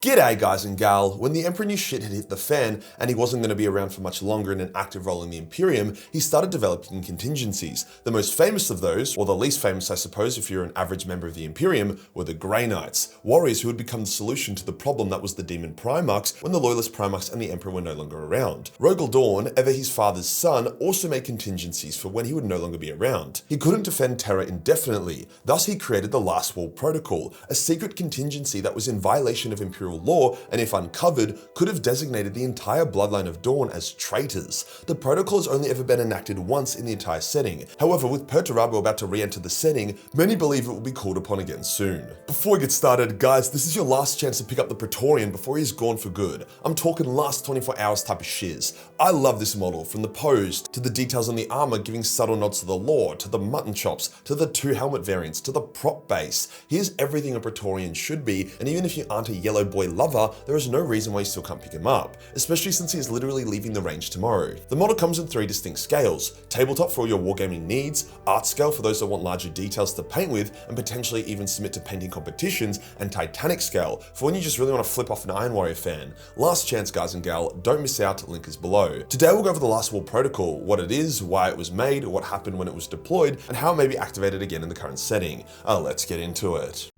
G'day guys and gal. When the Emperor knew shit had hit the fan and he wasn't going to be around for much longer in an active role in the Imperium, he started developing contingencies. The most famous of those, or the least famous I suppose if you're an average member of the Imperium, were the Grey Knights, warriors who had become the solution to the problem that was the demon Primarchs when the loyalist Primarchs and the Emperor were no longer around. Rogal Dorn, ever his father's son, also made contingencies for when he would no longer be around. He couldn't defend Terra indefinitely, thus he created the Last Wall Protocol, a secret contingency that was in violation of Imperial law and if uncovered, could have designated the entire bloodline of Dorn as traitors. The protocol has only ever been enacted once in the entire setting. However, with Perturabo about to re-enter the setting, many believe it will be called upon again soon. Before we get started, guys, this is your last chance to pick up the Praetorian before he's gone for good. I'm talking last 24 hours type of shiz. I love this model, from the pose, to the details on the armor giving subtle nods to the lore, to the mutton chops, to the 2 helmet variants, to the prop base. Here's everything a Praetorian should be, and even if you aren't a yellow boy lover, there is no reason why you still can't pick him up, especially since he is literally leaving the range tomorrow. The model comes in 3 distinct scales: tabletop for all your wargaming needs, art scale for those that want larger details to paint with and potentially even submit to painting competitions, and titanic scale for when you just really want to flip off an Iron Warrior fan. Last chance guys and gal, don't miss out, link is below. Today we'll go over the Last Wall Protocol, what it is, why it was made, what happened when it was deployed, and how it may be activated again in the current setting. Let's get into it.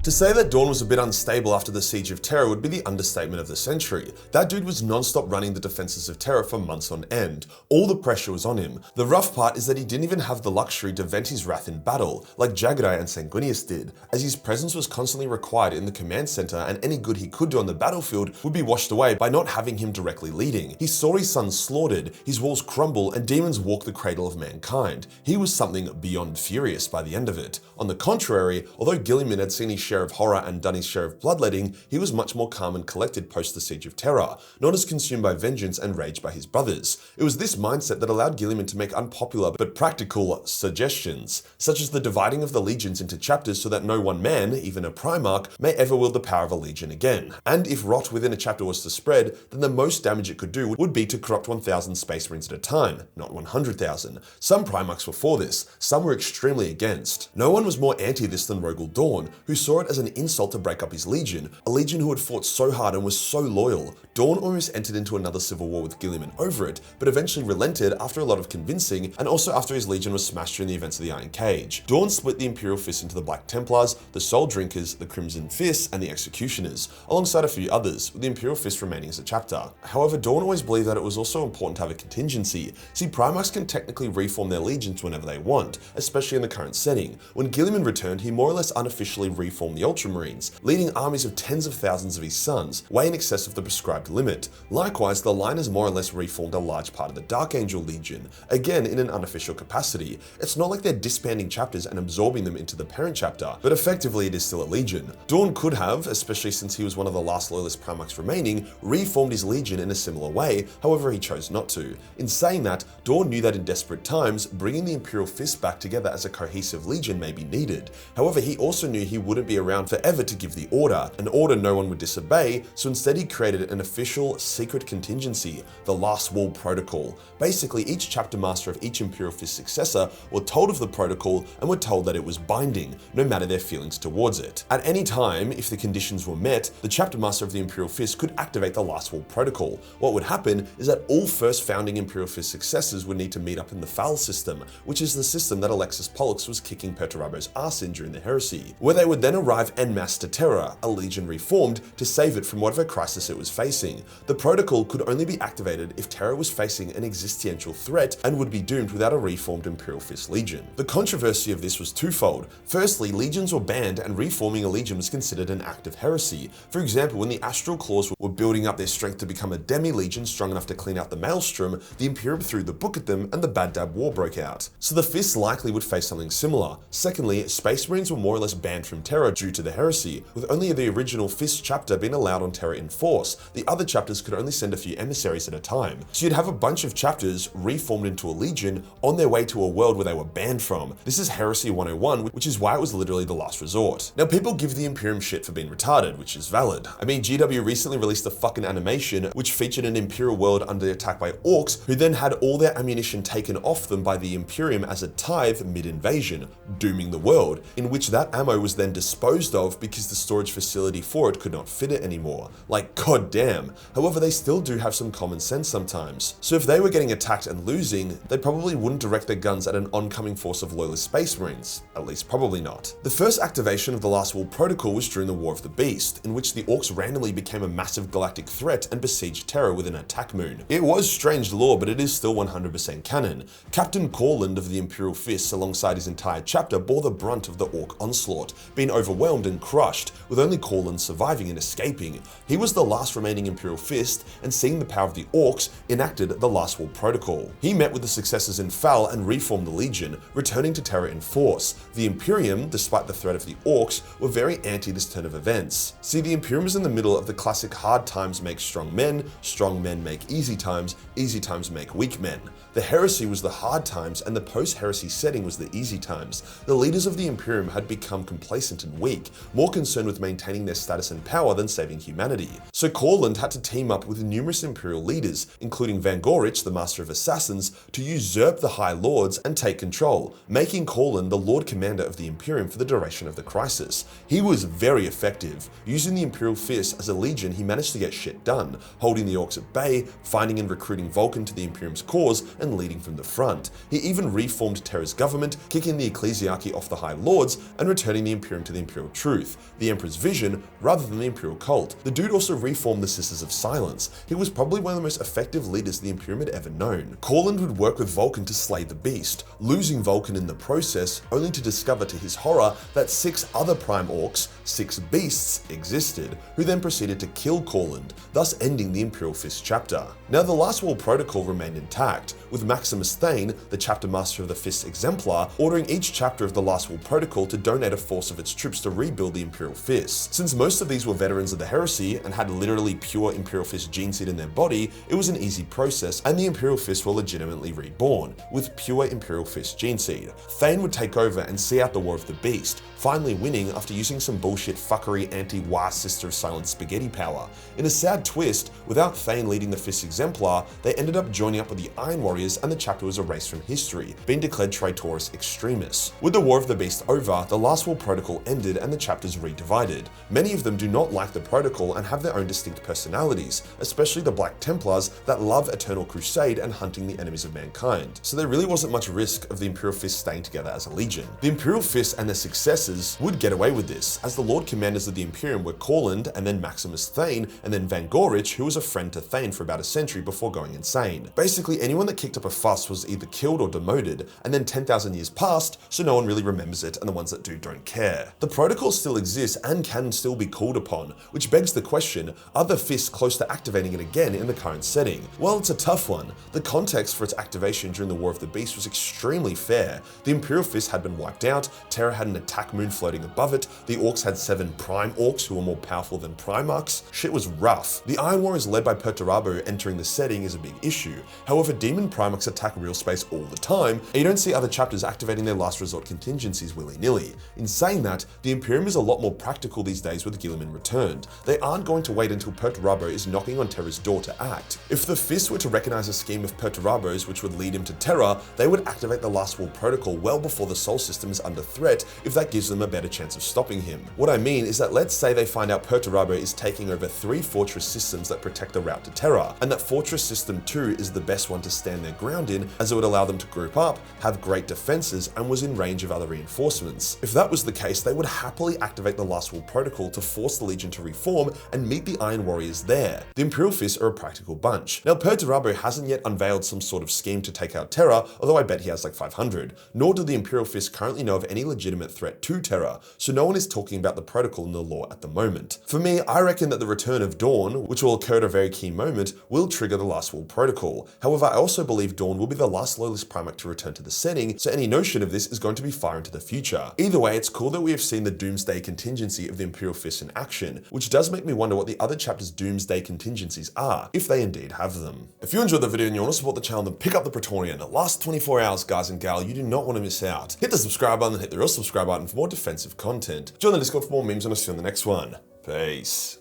To say that Dorn was a bit unstable after the Siege of Terra would be the understatement of the century. That dude was non-stop running the defenses of Terra for months on end. All the pressure was on him. The rough part is that he didn't even have the luxury to vent his wrath in battle, like Jagdai and Sanguinius did, as his presence was constantly required in the command center and any good he could do on the battlefield would be washed away by not having him directly leading. He saw his sons slaughtered, his walls crumble, and demons walk the cradle of mankind. He was something beyond furious by the end of it. On the contrary, although Guilliman had seen his share of horror and done his share of bloodletting, he was much more calm and collected post the Siege of Terra, not as consumed by vengeance and rage by his brothers. It was this mindset that allowed Guilliman to make unpopular but practical suggestions, such as the dividing of the legions into chapters so that no one man, even a Primarch, may ever wield the power of a legion again. And if rot within a chapter was to spread, then the most damage it could do would be to corrupt 1,000 Space Marines at a time, not 100,000. Some Primarchs were for this, some were extremely against. No one was more anti this than Rogal Dorn, who saw it as an insult to break up his legion, a legion who had fought so hard and was so loyal. Dorn almost entered into another civil war with Guilliman over it, but eventually relented after a lot of convincing, and also after his legion was smashed during the events of the Iron Cage. Dorn split the Imperial Fist into the Black Templars, the Soul Drinkers, the Crimson Fists, and the Executioners, alongside a few others, with the Imperial Fist remaining as a chapter. However, Dorn always believed that it was also important to have a contingency. See, Primarchs can technically reform their legions whenever they want, especially in the current setting. When Guilliman returned, he more or less unofficially reformed the Ultramarines, leading armies of tens of thousands of his sons, way in excess of the prescribed limit. Likewise, the line has more or less reformed a large part of the Dark Angel Legion, again in an unofficial capacity. It's not like they're disbanding chapters and absorbing them into the parent chapter, but effectively it is still a legion. Dorn could have, especially since he was one of the last loyalist Primarchs remaining, reformed his legion in a similar way, however he chose not to. In saying that, Dorn knew that in desperate times, bringing the Imperial Fist back together as a cohesive legion may be needed. However, he also knew he wouldn't be around forever to give the order, an order no one would disobey, so instead he created an official secret contingency, the Last Wall Protocol. Basically, each chapter master of each Imperial Fist successor were told of the protocol and were told that it was binding, no matter their feelings towards it. At any time, if the conditions were met, the chapter master of the Imperial Fist could activate the Last Wall Protocol. What would happen is that all first founding Imperial Fist successors would need to meet up in the FAL system, which is the system that Alexis Pollux was kicking Perturabo's ass in during the heresy, where they would then arrive en masse to Terra, a legion reformed, to save it from whatever crisis it was facing. The protocol could only be activated if Terra was facing an existential threat and would be doomed without a reformed Imperial Fist legion. The controversy of this was twofold. Firstly, legions were banned and reforming a legion was considered an act of heresy. For example, when the Astral Claws were building up their strength to become a demi-legion strong enough to clean out the Maelstrom, the Imperium threw the book at them and the Bad Dab War broke out. So the Fists likely would face something similar. Secondly, Space Marines were more or less banned from Terra due to the heresy, with only the original Fist chapter being allowed on Terra in force. The other chapters could only send a few emissaries at a time. So you'd have a bunch of chapters reformed into a legion on their way to a world where they were banned from. This is Heresy 101, which is why it was literally the last resort. Now, people give the Imperium shit for being retarded, which is valid. I mean, GW recently released a fucking animation which featured an Imperial world under attack by orcs who then had all their ammunition taken off them by the Imperium as a tithe mid-invasion, dooming the world, in which that ammo was then disposed disposed of because the storage facility for it could not fit it anymore. Like, goddamn. However, they still do have some common sense sometimes. So if they were getting attacked and losing, they probably wouldn't direct their guns at an oncoming force of loyalist space marines. At least probably not. The first activation of the Last Wall Protocol was during the War of the Beast, in which the Orcs randomly became a massive galactic threat and besieged Terra with an attack moon. It was strange lore, but it is still 100% canon. Captain Corland of the Imperial Fists alongside his entire chapter bore the brunt of the Orc onslaught, being overwhelmed and crushed, with only Corland surviving and escaping. He was the last remaining Imperial Fist, and seeing the power of the Orcs, enacted the Last Wall Protocol. He met with the successors in Fal and reformed the Legion, returning to Terra in force. The Imperium, despite the threat of the Orcs, were very anti this turn of events. See, the Imperium was in the middle of the classic hard times make strong men make easy times make weak men. The heresy was the hard times, and the post-heresy setting was the easy times. The leaders of the Imperium had become complacent and weak, more concerned with maintaining their status and power than saving humanity. So Corland had to team up with numerous Imperial leaders, including Van Gorich, the Master of Assassins, to usurp the High Lords and take control, making Corland the Lord Commander of the Imperium for the duration of the crisis. He was very effective. Using the Imperial Fist as a legion, he managed to get shit done, holding the Orcs at bay, finding and recruiting Vulcan to the Imperium's cause, and leading from the front. He even reformed Terra's government, kicking the ecclesiarchy off the High Lords and returning the Imperium to the Imperial Truth, the Emperor's vision, rather than the Imperial cult. The dude also reformed the Sisters of Silence. He was probably one of the most effective leaders the Imperium had ever known. Corland would work with Vulcan to slay the beast, losing Vulcan in the process, only to discover to his horror that 6 other Prime Orcs, 6 beasts, existed, who then proceeded to kill Corland, thus ending the Imperial Fist chapter. Now, the Last Wall Protocol remained intact, with Maximus Thane, the chapter master of the Fist Exemplar, ordering each chapter of the Last Wall Protocol to donate a force of its troops to rebuild the Imperial Fist. Since most of these were veterans of the heresy and had literally pure Imperial Fist gene seed in their body, it was an easy process, and the Imperial Fist were legitimately reborn, with pure Imperial Fist gene seed. Thane would take over and see out the War of the Beast, finally winning after using some bullshit fuckery anti-Wah Sister of Silence spaghetti power. In a sad twist, without Thane leading the Fist Exemplar, they ended up joining up with the Iron Warriors, and the chapter was erased from history, being declared traitorous extremists. With the War of the Beast over, the Last Wall Protocol ended and the chapters redivided. Many of them do not like the protocol and have their own distinct personalities, especially the Black Templars that love Eternal Crusade and hunting the enemies of mankind. So there really wasn't much risk of the Imperial Fist staying together as a legion. The Imperial Fist and their successors would get away with this, as the Lord Commanders of the Imperium were Corland and then Maximus Thane and then Van Gorich, who was a friend to Thane for about a century before going insane. Basically, anyone that kicked up a fuss was either killed or demoted, and then 10,000 years passed, so no one really remembers it, and the ones that do don't care. The protocol still exists and can still be called upon, which begs the question, are the Fists close to activating it again in the current setting? Well, it's a tough one. The context for its activation during the War of the Beast was extremely fair. The Imperial Fist had been wiped out, Terra had an attack moon floating above it, the Orcs had 7 Prime Orcs who were more powerful than Primarchs. Shit was rough. The Iron Warriors led by Perturabo entering the setting is a big issue. However, Demon Primarchs attack real space all the time, and you don't see other chapters activating their last resort contingencies willy-nilly. In saying that, the Imperium is a lot more practical these days with Guilliman returned. They aren't going to wait until Perturabo is knocking on Terra's door to act. If the Fist were to recognize a scheme of Perturabo's which would lead him to Terra, they would activate the Last Wall Protocol well before the Sol system is under threat if that gives them a better chance of stopping him. What I mean is that let's say they find out Perturabo is taking over 3 fortress systems that protect the route to Terra, and that Fortress System 2 is the best one to stand their ground in, as it would allow them to group up, have great defenses, and was in range of other reinforcements. If that was the case, they would happily activate the Last Wall Protocol to force the Legion to reform and meet the Iron Warriors there. The Imperial Fists are a practical bunch. Now, Perturabo hasn't yet unveiled some sort of scheme to take out Terra, although I bet he has like 500, nor do the Imperial Fists currently know of any legitimate threat to Terra, so no one is talking about the protocol in the lore at the moment. For me, I reckon that the return of Dorn, which will occur at a very key moment, will trigger the Last Wall Protocol. However, I also believe Dorn will be the last loyalist Primarch to return to the setting, so any notion of this is going to be far into the future. Either way, it's cool that we have seen the Doomsday contingency of the Imperial Fist in action, which does make me wonder what the other chapter's Doomsday contingencies are, if they indeed have them. If you enjoyed the video and you want to support the channel, then pick up the Praetorian. The last 24 hours, guys and gal, you do not want to miss out. Hit the subscribe button and hit the real subscribe button for more defensive content. Join the Discord for more memes, and I'll see you on the next one. Peace.